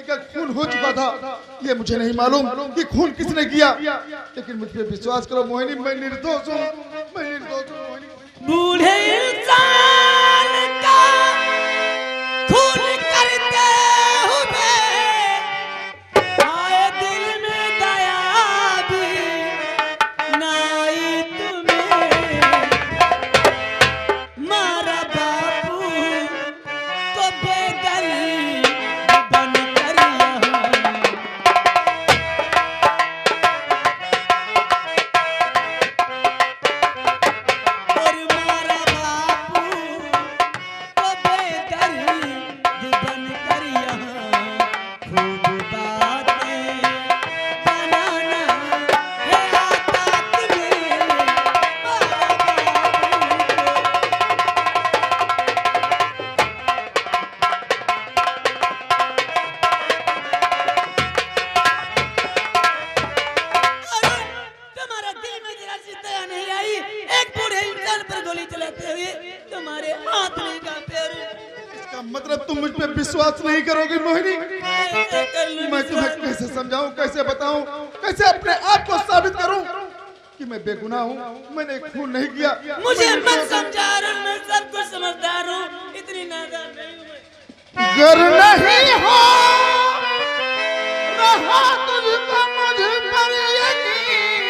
पिताजी का खून हो चुका था। ये मुझे नहीं मालूम कि खून किसने किया, लेकिन मुझ पे विश्वास करो मोहिनी, मैं निर्दोष हूँ, मैं निर्दोष हूँ मोहिनी। बूढ़े इंसान का खून करते हुए आए दिल में दया भी ना आई तुम्हें। मारा बापू को बेदर्द बनकर यहाँ, और मारा बापू को बेदर्द बनकर यहाँ खूब बातें बनाना है आता तुम्हें। मारा तुम्हारा दिल में जरा सी दया नहीं आई। एक बूढ़े इंसान पर गोली चलाते हुए तुम्हारे हाथ नहीं कांपे। और इसका मतलब तुम मुझ पे विश्वास नहीं करोगी मोहिनी? कैसे कर लूं मैं तुम्हें विश्वास? कैसे समझाऊं, कैसे बताऊं, कैसे अपने आप को साबित करूं कि मैं बेगुनाह हूं, मैंने खून नहीं किया। मुझे मैं मत निर्दोष हूं। समझा रहा, मैं सब कुछ समझदार हूँ, इतनी नादान नहीं हूँ मैं। गर नहीं हो रहा तुझको मुझ पर यकीन,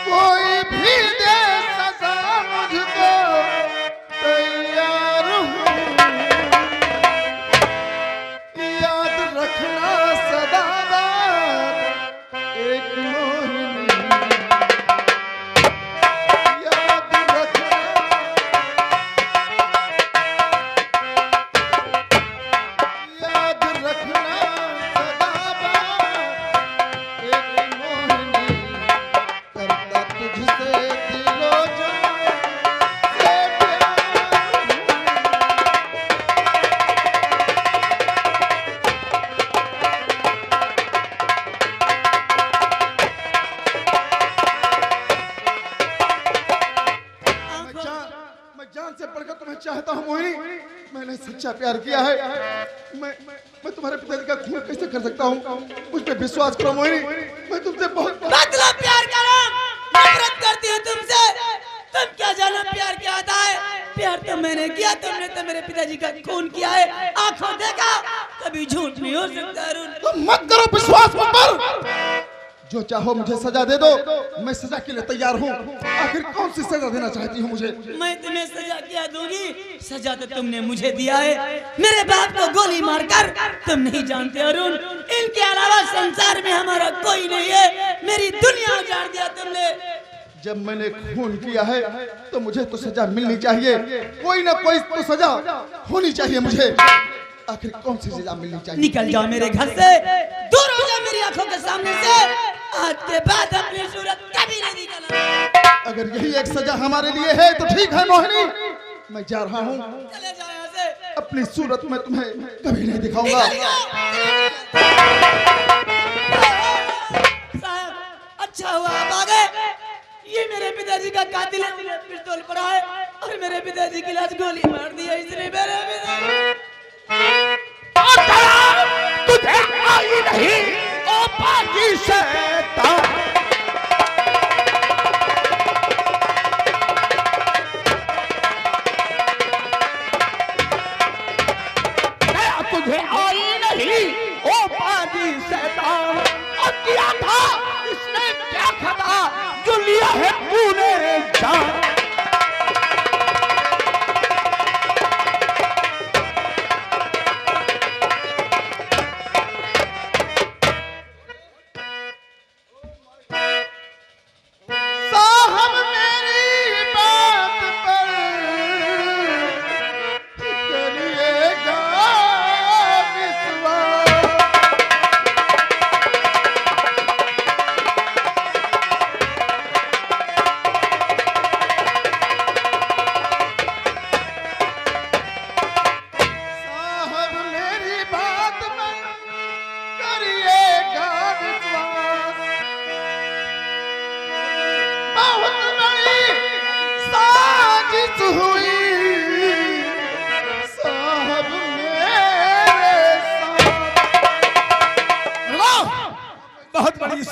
कोई भी दे सजा मुझको तैयार हूँ। याद रखना सदा बात एक मोहिनी, याद रखना, याद रखना सदा बात एक मोहिनी, करता तुझसे दिलो जान से प्यार हूँ। मैं जान से बढ़कर तुम्हें चाहता हूँ मोहिनी। मैंने सच्चा प्यार किया है। मैं तुम्हारे पिताजी का खून कैसे कर सकता हूँ? मुझ पे विश्वास करो मोहिनी, मैं तुमसे बहुत मतलब प्यार करो, नफरत करती हूँ तुमसे। तुम क्या जानो प्यार क्या होता है? प्यार तो मैंने किया, तुमने तो मेरे पिताजी का खून किया है, आंखों देखा, कभी झूठ नहीं हो सकता अरुण। तुम मत करो विश्वास मुझ पर। जो चाहो मुझे सजा दे दो, मैं सजा के लिए तैयार हूँ। आखिर कौन सी सजा देना चाहती हो मुझे? मैं तुम्हें सजा क्या दूंगी? सजा तो तुमने मुझे दिया है। मेरे बाप को गोली मारकर तुम नहीं जानते अरुण, इनके अलावा संसार में हमारा कोई नहीं है। मेरी दुनिया उजाड़ दिया तुमने। जब मैंने खून किया है तो मुझे तो सजा मिलनी चाहिए, कोई ना कोई तो सजा होनी चाहिए मुझे। आखिर कौन सी सजा मिलनी चाहिए? निकल जाओ मेरे घर से, दूर हो जाओ मेरी आंखों के सामने से। आज के बाद अपनी सूरत कभी नहीं दिखाना। अगर यही एक सजा हमारे लिए है तो ठीक है मोहिनी, मैं जा रहा हूँ। चले जाओ यहाँ से। अपनी सूरत में तुम्हें कभी नहीं दिखाऊंगा। निकल जाओ। साहब, अच्छा हुआ आप आ गए। ये मेरे पिताजी का कातिल है, पिस्तौल पड़ा है और मेरे पिताजी की लाश गोली मार दी है इसने। मेरे पिताजी तुझे आई नहीं ओ पाजी शैतान, तुझे आई नहीं ओ पाजी शैतान। और किया था इसने क्या खता जो लिया है तूने जान। साहब मेरी बात पर करिएगा विश्वास।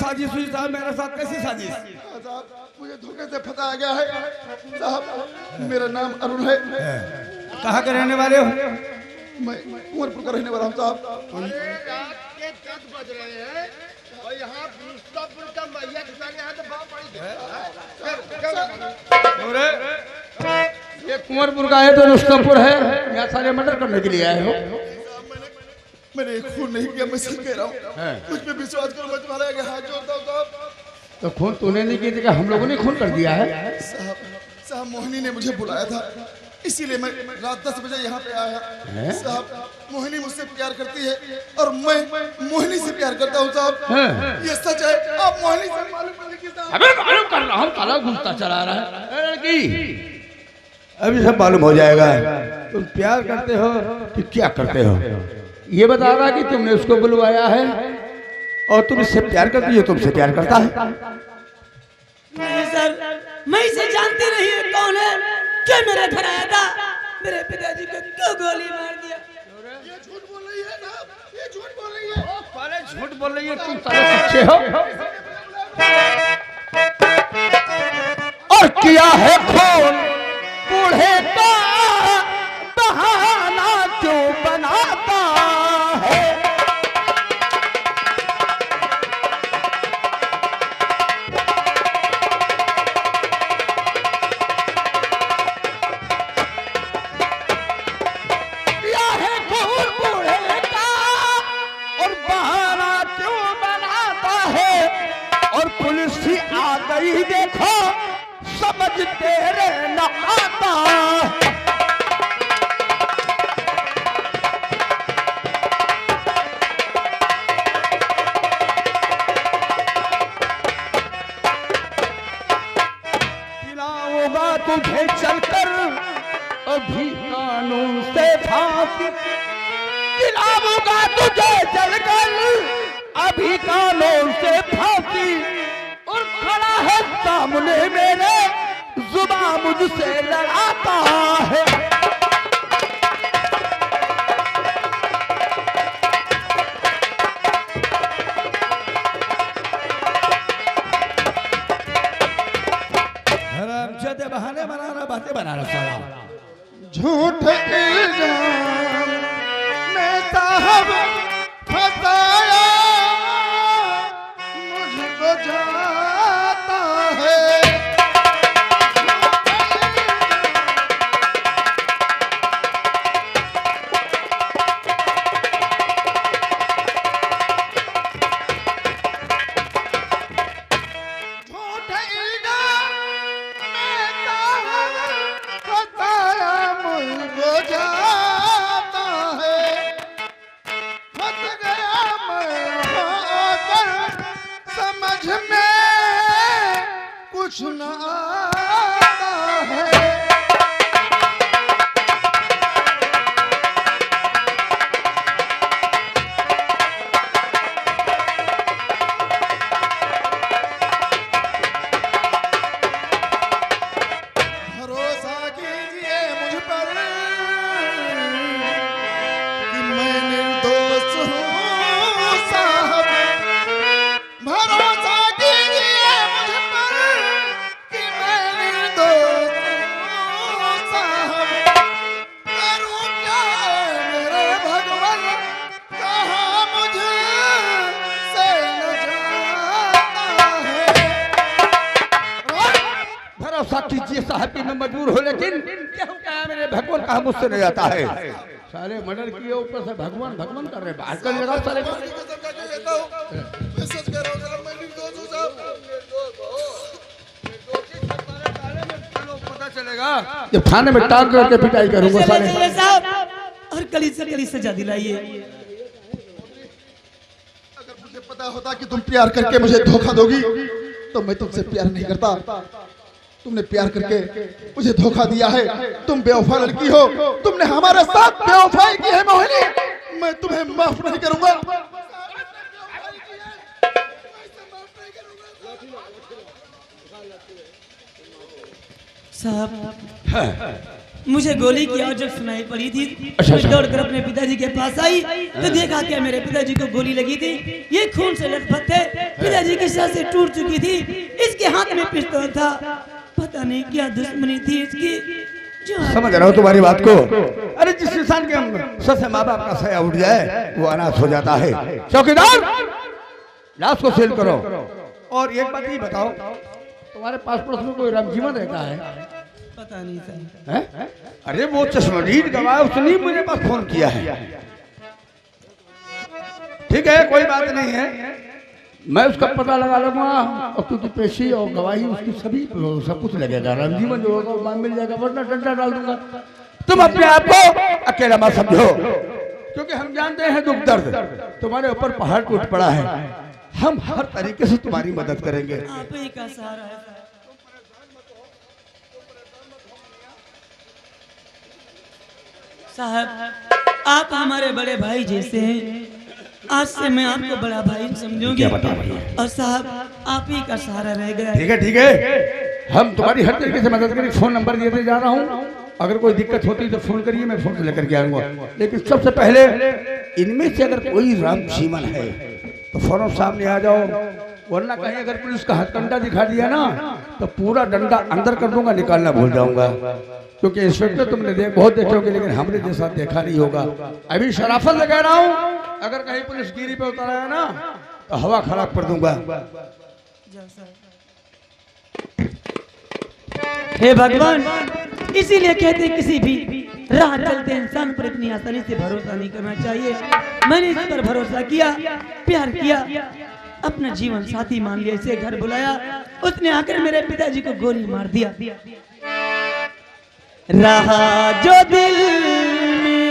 साजिश हुई साहब, मेरे साथ कैसी साजिश? साहब मुझे धोखे से फंसाया गया है साहब। मेरा नाम अरुण है। कहाँ के रहने वाले हो? मैं कुंवरपुर का रहने वाला हूँ साहब। रात के 10 बज रहे हैं और यहाँ मुस्तफर का मैया किसान यहाँ तो बाप पड़ी ये कुंवरपुर का है तो रुस्तमपुर है, यहाँ सारे मर्डर करने के लिए आए हो? मैंने खून नहीं किया, मैं सच कह रहा हूँ। मुझ पे विश्वास करो, मैं तुम्हारे आगे हाथ जोड़ता हूँ साहब। तो खून तूने नहीं किया, हम लोगों ने खून कर दिया है। साहब मोहिनी ने मुझे बुलाया था, इसीलिए मैं रात 10 बजे यहाँ पे आया। साहब मोहिनी मुझसे प्यार करती है और मैं मोहिनी से प्यार करता हूँ साहब। ये सच है, आप मोहिनी से मालूम कर लीजिए साहब। अबे मालूम कर रहा हूँ, ताला घूमता चला रहा है लड़की। अभी सब मालूम हो जाएगा तुम प्यार करते हो कि क्या करते हो। ये बता रहा कि तुमने उसको बुलवाया है और तुम इससे प्यार करती हो, तुमसे प्यार करता है। नहीं सर, मैं इसे जानती नहीं है कौन है, क्या मेरे घर आया था, मेरे पिताजी को क्यों गोली मार दिया। ये झूठ बोल रही है साहब, ये झूठ बोल रही है। साले झूठ बोल रही है, तुम साले सच्चे हो। और किया है खून बूढ़े का बहाना क्यों बनाता है। किया है खून बूढ़े का और बहाना क्यों बनाता है। और पुलिस ही आ गई देखो, समझ तेरे न आता। दिलाऊंगा तुझे चलकर अभी कानून से फांसी, दिलाऊंगा तुझे चलकर अभी कानून से फांसी। और खड़ा है सामने मेरे, जुबान मुझसे लड़ाता है। हरामजादे बहाने बना रहा, बातें बना रहा साला। झूठ इल्जाम में साहब फंसाया मुझको जाता है। झूठ इल्जाम में साहब फंसाया मुझको जाता है। फंस गया मैं होकर, समझ में कुछ न आता है। भरोसा कीजिए मुझ पर कि मैं निर्दोष हूँ साहब। भरोसा कीजिए मुझ पर कि मैं निर्दोष हूँ साहब। करूँ क्या मेरे भगवान, कहाँ मुझसे न जाता है। भरोसा कीजिए साहब कि मैं मजबूर हो, लेकिन क्या मेरे भगवान कहा मुझसे नहीं आता है। साले मर्डर किए, ऊपर से भगवान भगवान कर रहे, बाहर कर लगा साले। कसम खा के कहता हूँ, मैं सच कह रहा हूँ साहब, मैं निर्दोष हूँ साहब। पता चलेगा जब थाने में टांग करके पिटाई करूंगा चले साले। चले साहब, और कली से कली सजा दिलाइए। अगर मुझे पता होता कि तुम प्यार करके मुझे धोखा दोगी तो मैं तुमसे प्यार नहीं करता। तुमने प्यार करके मुझे धोखा दिया है, तुम बेवफा लड़की हो, तुमने हमारे साथ बेवफाई की है मोहिनी। मैं तुम्हें माफ नहीं करूंगा। साहब मुझे गोली की आवाज जब सुनाई पड़ी थी, अच्छा, मैं दौड़कर अपने पिताजी के पास आई तो देखा कि मेरे पिताजी को गोली लगी थी। ये खून से लथपथ थे, पिताजी की सांसें टूट चुकी थी, इसके हाथ में पिस्तौल था। पता नहीं क्या दुश्मनी थी इसकी जो समझ रहा हूँ तुम्हारी बात को। अरे जिस इंसान के सर से माँ बाप का सया उठ जाए वो अनाथ हो जाता है। चौकीदार लाश को सील करो। और एक बात ही बताओ, तुम्हारे पास पड़ोस में कोई रामजीवन रहता है? पता नहीं था। है? अरे वो चश्मदीद गवाह उसने मुझे पास फोन किया है। ठीक है कोई बात नहीं है, मैं उसका पता लगा लूंगा और क्योंकि पेशी और गवाही उसकी सभी सब कुछ लगेगा। रामजीवन जो होगा वो मिल जाएगा, वरना डंडा डाल दूंगा। तुम अपने आप को अकेला मत समझो, क्योंकि हम जानते हैं दुख दर्द तुम्हारे ऊपर पहाड़ टूट पड़ा है। हम हर तरीके से तुम्हारी मदद करेंगे। आप ही का सहारा है साहब। आप हमारे बड़े भाई जैसे हैं, आज से मैं आपको बड़ा भाई समझूंगी। और साहब आप ही का सहारा रह गया। ठीक है, हम तुम्हारी हर तरीके से मदद करेंगे। फोन नंबर देते जा रहा हूँ, अगर कोई दिक्कत होती तो फोन करिए, मैं फोन से लेकर के आऊंगा। लेकिन सबसे पहले इनमें से अगर कोई रामजीवन है तो फौरन सामने आ जाओ, वरना कहीं अगर पुलिस का हथकंडा दिखा दिया ना तो पूरा डंडा अंदर कर दूंगा, निकालना भूल जाऊंगा। क्योंकि इंस्पेक्टर तुमने बहुत देखोगे, लेकिन हमने जैसा देखा नहीं होगा। अभी शराफत से कह रहा हूँ, अगर कहीं पुलिस गिरी पे उतर आया ना तो हवा खराब कर दूंगा। हे भगवान, इसीलिए कहते किसी भी राह चलते इंसान पर इतनी आसानी से भरोसा नहीं करना चाहिए। मैंने इस पर भरोसा किया, प्यार किया, अपना जीवन साथी मान लिया, इसे घर बुलाया, उसने आकर मेरे पिताजी को गोली मार दिया। रहा जो दिल में,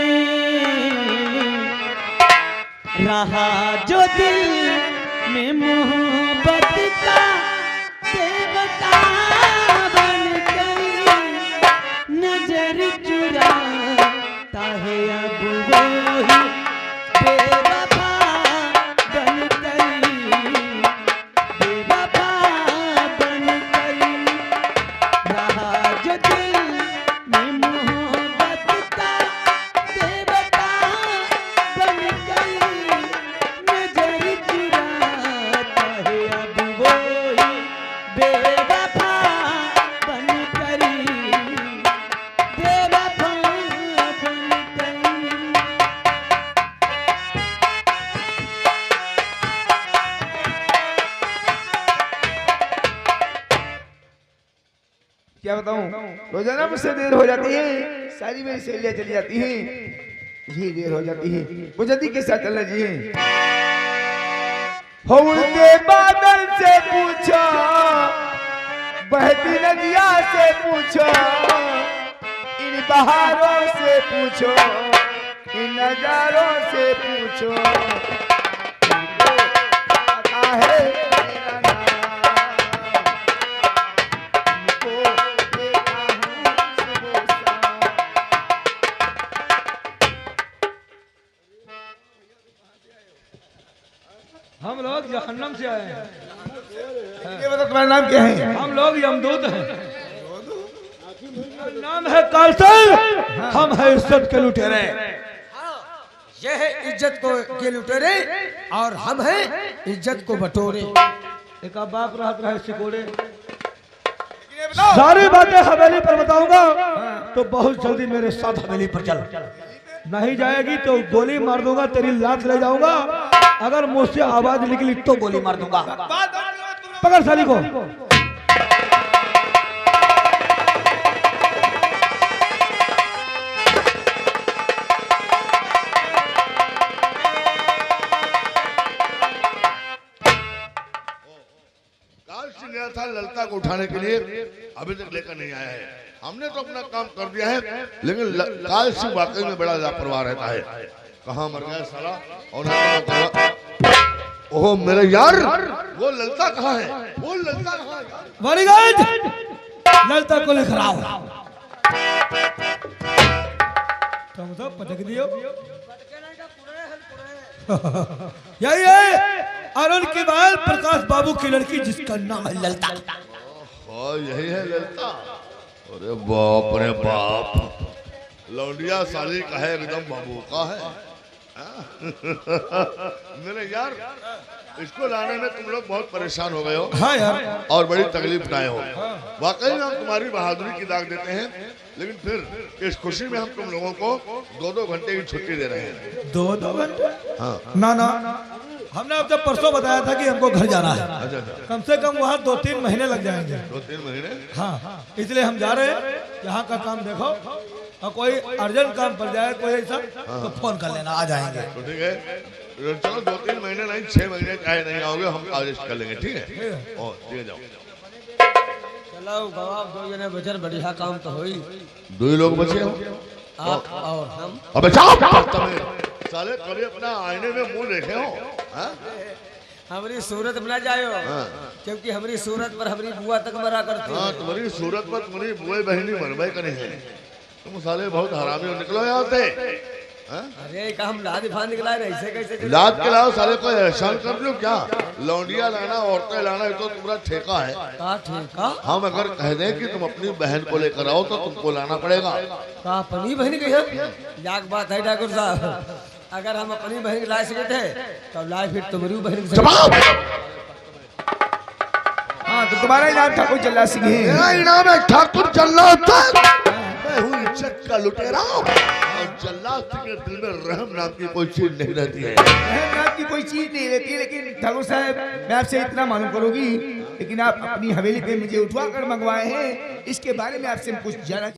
रहा जो दिल में मोहब्बत का देवता बन गई, नजर चुराता है अब वही बेवफा बन गई, बेवफा बन गई। रहा जो दिल में मोहब्बत का देवता बन गई, नजर चुराता है अब वही बेवफा बन गई, बेवफा बन गई। क्या बताऊं, रोजाना मुझसे देर हो जाती है, सारी मेरी सहेलियां चली जाती हैं, ये देर हो जाती है। वो जल्दी के साथ चलना चाहिए। हो उड़ते बादल से पूछो, बहती नदिया से पूछो, इन बहारों से पूछो, इन नजारों से पूछो, इनको पता है मेरा नाम, इनको देखा हूँ सुबह शाम। हम लोग जहन्नम से आए हैं। ये बताओ तुम्हारा नाम क्या है? हम लोग यमदूत हैं। नाम है कालसर, हम है इज्जत के लुटेरे। ये है इज्जत को के लुटेरे और हम हैं इज्जत को बटोरे। एक बाप रात रहे सिकोड़े। सारी बातें हवेली पर बताऊंगा तो बहुत जल्दी मेरे साथ हवेली पर चल। नहीं जाएगी तो गोली मार दूंगा, तेरी लाश ले जाऊंगा। अगर मुझसे आवाज निकली तो गोली मार दूंगा। पकड़ साली को। काल सिंह गया था ललिता को उठाने के लिए, अभी तक लेकर नहीं आया है। हमने तो अपना काम कर दिया है, लेकिन काल सिंह वाकई में बड़ा लापरवाह रहता है। कहाँ मर गया साला? और ओह मेरे यार, वो ललिता कहाँ है? वो ललिता कहाँ है? बॉडीगार्ड, ललिता को लेकर आओ। तुम तो पटक दियो। यही है अरुण के बाद प्रकाश बाबू की लड़की जिसका नाम है ललिता। यही है ललिता। अरे बाप रे बाप, लौंडिया साली का है एकदम बाबू का है। मेरे यार इसको लाने में तुम लोग बहुत परेशान हो गए हो। हाँ यार, और बड़ी तकलीफ उठाए हो। वाकई में हम तुम्हारी बहादुरी की दाग देते हैं, लेकिन फिर इस खुशी में हम तुम लोगों को 2-2 घंटे की छुट्टी दे रहे हैं। 2-2 घंटे? हाँ। ना ना, हमने अब जब परसों बताया था कि हमको घर जाना है, अच्छा अच्छा, कम से कम वहाँ 2-3 महीने लग जाएंगे। 2-3 महीने? हाँ, इसलिए हम जा रहे हैं। यहाँ का काम देखो, और कोई अर्जेंट काम पड़ जाए कोई ऐसा तो फोन कर लेना, आ जाएंगे। तो ठीक है, चलो 2-3 महीने नहीं 6 महीने चाहे नहीं आओगे, हम एडजस्ट कर लेंगे। ठीक है, और ठीक है, जाओ। चलो गवाह 2 जने बचर, बढ़िया काम तो होई। 2 ही लोग बचे हो आप और हम। अबे जाओ साले, कभी अपना आईने में मुंह देखे हो? हाँ? हमारी सूरत बना जायो, क्योंकि हमारी सूरत पर हमारी बुआ तक मरा करती हाँ, तुम्हारी सूरत पर तुम्हारी बुए बहनी मरबे करे हैं। तुम साले बहुत हरामी हो, निकलो यहाँ से। हाँ? अरे का हम लाद फान निकला रहे, ऐसे कैसे चले? लाद के लाओ साले, कोई एहसान कर लो क्या? लौंडिया लाना, औरतें लाना, ये तो तुम्हारा ठेका है। का ठेका? हम अगर कह दें कि तुम अपनी बहन को लेकर आओ तो तुमको लाना पड़ेगा। का अपनी बहन की है? याक बात है ठाकुर साहब, अगर हम अपनी बहन ला सके थे तो लाए फिर तुम्हारी बहन की। हाँ, तो तुम्हारा इनाम ठाकुर जल्ला सिंह है। मेरा इनाम है ठाकुर जल्लाद। मैं हूँ इज्जत का लुटेरा, और जल्लाद के दिल में रहम नाम की कोई चीज नहीं रहती है। रहम नाम की कोई चीज नहीं रहती है, लेकिन ठाकुर साहब मैं आपसे इतना मालूम करूंगी, लेकिन आप अपनी हवेली पे मुझे उठवा कर मंगवाए हैं, इसके बारे में आपसे कुछ जाना